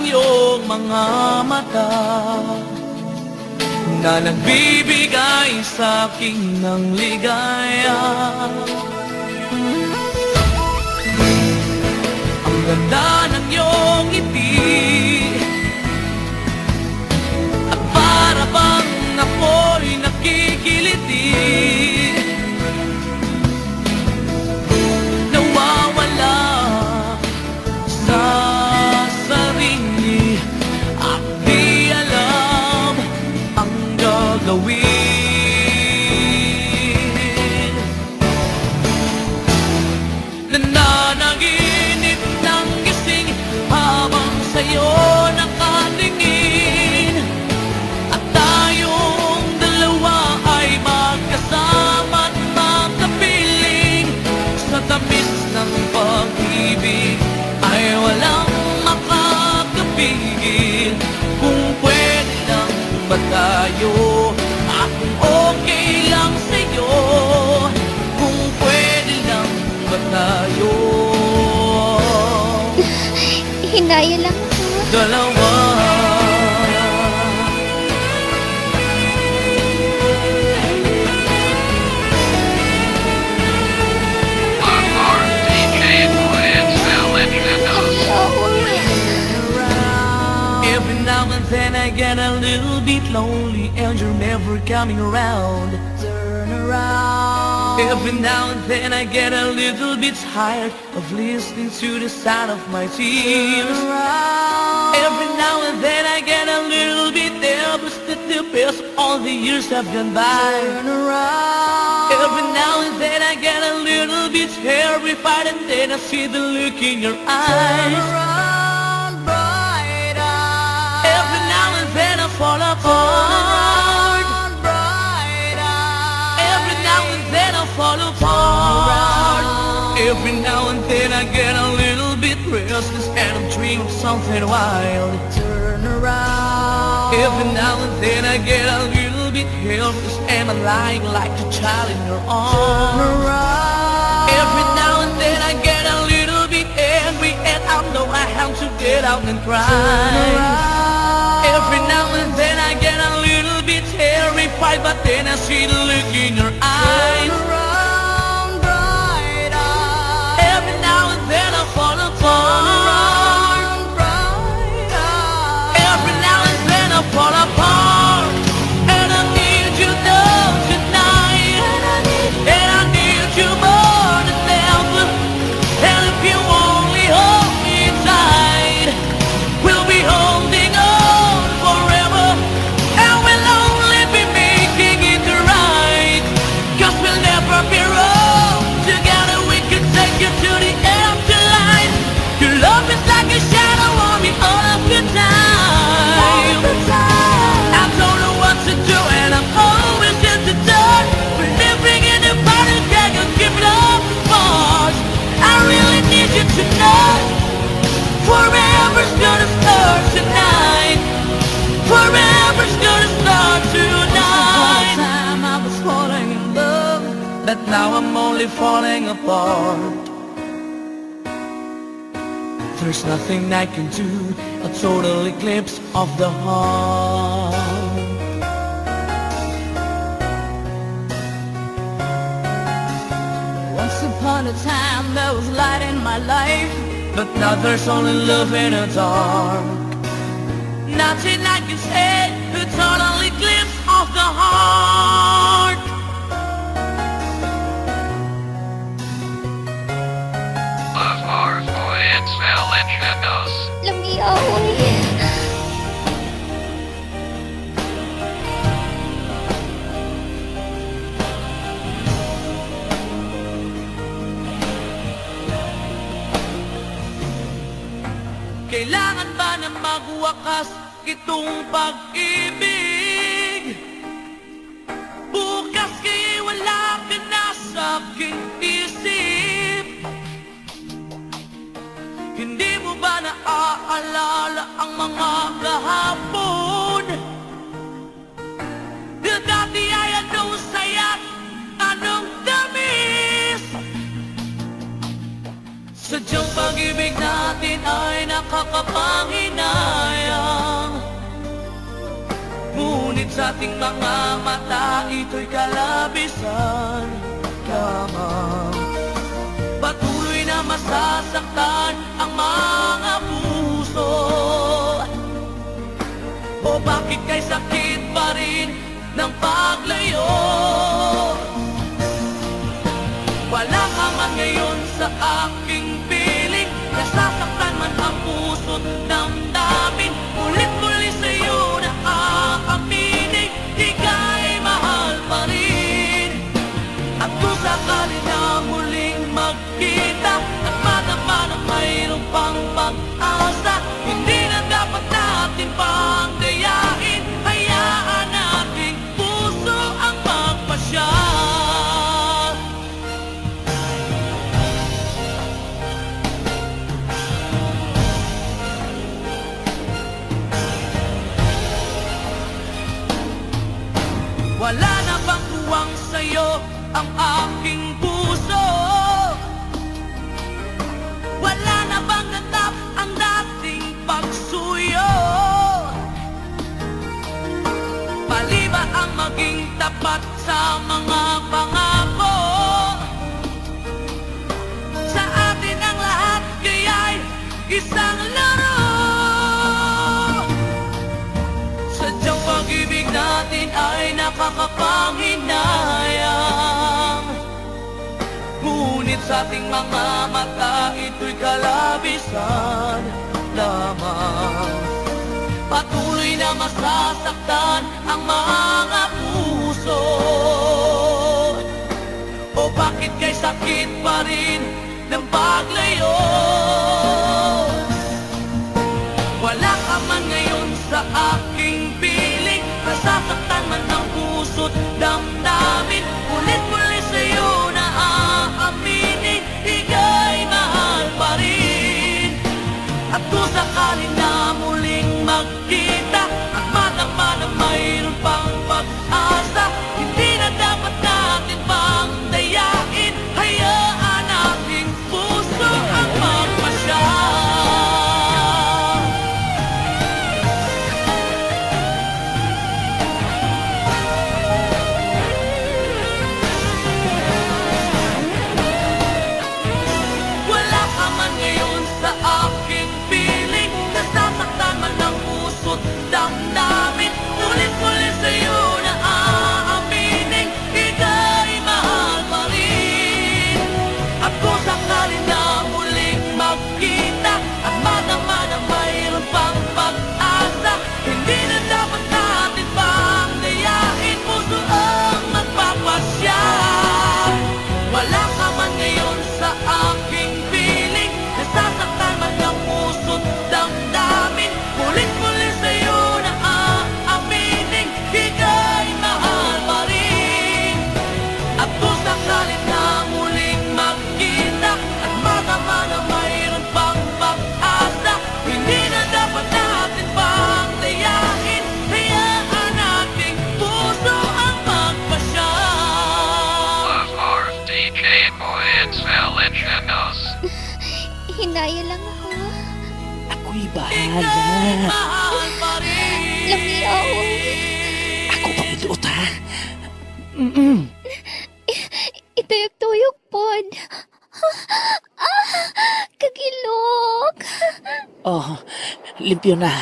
iyong mga mata na nagbibigay sa'kin ng ligaya. Ang ganda ng iyong ngiti at para bang ako'y nakikiliti, nawawala sa sarili at di alam ang gagawin. Nananaginip ng gising habang sa'yo nakatingin, at tayong dalawa ay magkasama at magkapiling sa tamis ng pag-ibig ay walang makakapigil. Kung pwede lang ba tayo, at kung okay lang sa'yo, kung pwede lang ba tayo, Hinaya lang ako. dalawa. Every now and then I get a little bit lonely and you're never coming around. Turn around. Every now and then I get a little bit tired of listening to the sound of my tears. Every now and then I get a little bit nervous that the best of all the years have gone by. Turn around. Every now and then I get a little bit terrified, and then I see the look in your eyes. Turn around, bright eyes. Every now and then I fall apart. Turn around, bright eyes. Every now and then I fall apart. Every now and then I get a little bit restless and I'm dreaming something wild. Turn around. Every now and then I get a little bit helpless and I'm lying like a child in your arms. Turn around. Every now and then I get a little bit angry and I know I have to get out and cry. Turn around. Every now and then I get a little bit terrified, but then I see the look in your eyes. Turn around, bright eyes. Every now and then I fall apart. Turn around, bright eyes. Every now and then I fall apart. And I need you now tonight. And I need you more than ever. And if you only hold me tight, we'll be holding on forever. And we'll only be making it right, 'cause we'll never be wrong. Together we can take you to the end of the line. Your love is like a shadow on me all of the time. I don't know what to do and I'm always in the dark. We're living in a bottle, can't give it up apart. I really need you to know forever's gonna start tonight. Forever's gonna start tonight. All the time I was falling in love, but now I'm only falling apart. There's nothing I can do, a total eclipse of the heart. Once upon a time there was light in my life, but now there's only love in the dark. Nothing I can say, a total eclipse of the heart. Love Mars, boy, and smell and shadows. Lumiyaw eh. Kailangan ba na magwakas itong pag-ibig? Bukas kay wala ka na sa aking isip. Hindi mo ba naaalala ang mga kahapon? Na dati ay anong saya't anong tamis. Sadyang pag-ibig natin ay nakakapanginay. ating mga mata, ito'y kalabisan lamang. Patuloy na masasaktan ang mga puso. O bakit kay sakit pa rin ng paglayo? Wala ka man ngayon sa aking piling, nasasaktan man ang puso't damdamin. Ulit-muli sa'yo na aaminin, ika'y mahal pa rin. At kung sakali na muling magkita, at madama na mayroong pang pag-asa, hindi na dapat natin pang dayain. Hayaan nating puso ang magpasya. Wala na bang tuwang sa'yo ang aking puso? Wala na bang natap ang dating pagsuyo? Mali ba ang maging tapat sa mga pangako? Sa atin ang lahat kaya'y isang laro. Sadyang pag-ibig natin ay nakakapanghinayang, ngunit sa ating mga mata, ito'y kalabisan lamang. Patuloy na masasaktan ang mga puso. O bakit kay sakit pa rin ng paglayo? Wala ka man ngayon sa aking piling, nasasaktan man ang puso't damdamin. Ulit-muli sa'yo na aaminin, ika'y mahal pa rin. At kung sakali na muling magkita, at madama na mayroon pang pag-asa, hindi na dapat natin pang dayain. Hayaan nating puso ang magpasya. Wala ka man ngayon sa aking piling, nasasaktan man ang puso't damdamin. Ulit-ulit sa'yo na aaminin, ika'y mahal pa rin. At kung sakali na muling magkita, at madama na mayroon pang pag-asa, hindi na dapat natin pang dayain, puso ang magpapasya. Wala ka man ngayon sa aking piling, nasasaktan man ang puso't damdamin. Ulit-ulit sa'yo na aaminin, ika'y mahal pa rin. At kung sakali na muling magkita, at madama na mayroon pang pag-asa, hindi na dapat natin pang dayain. Hayaan nating puso ang magpasya. Love Heart, DJ Boy and Svel and Genos. Hinaya lang ako. Ako'y Ika'y bahala. mahal pa rin. Lamiyaw. Ako pa iduot, ha? Ituyok-tuyok pod. Kagilok. Oh, limpyo na.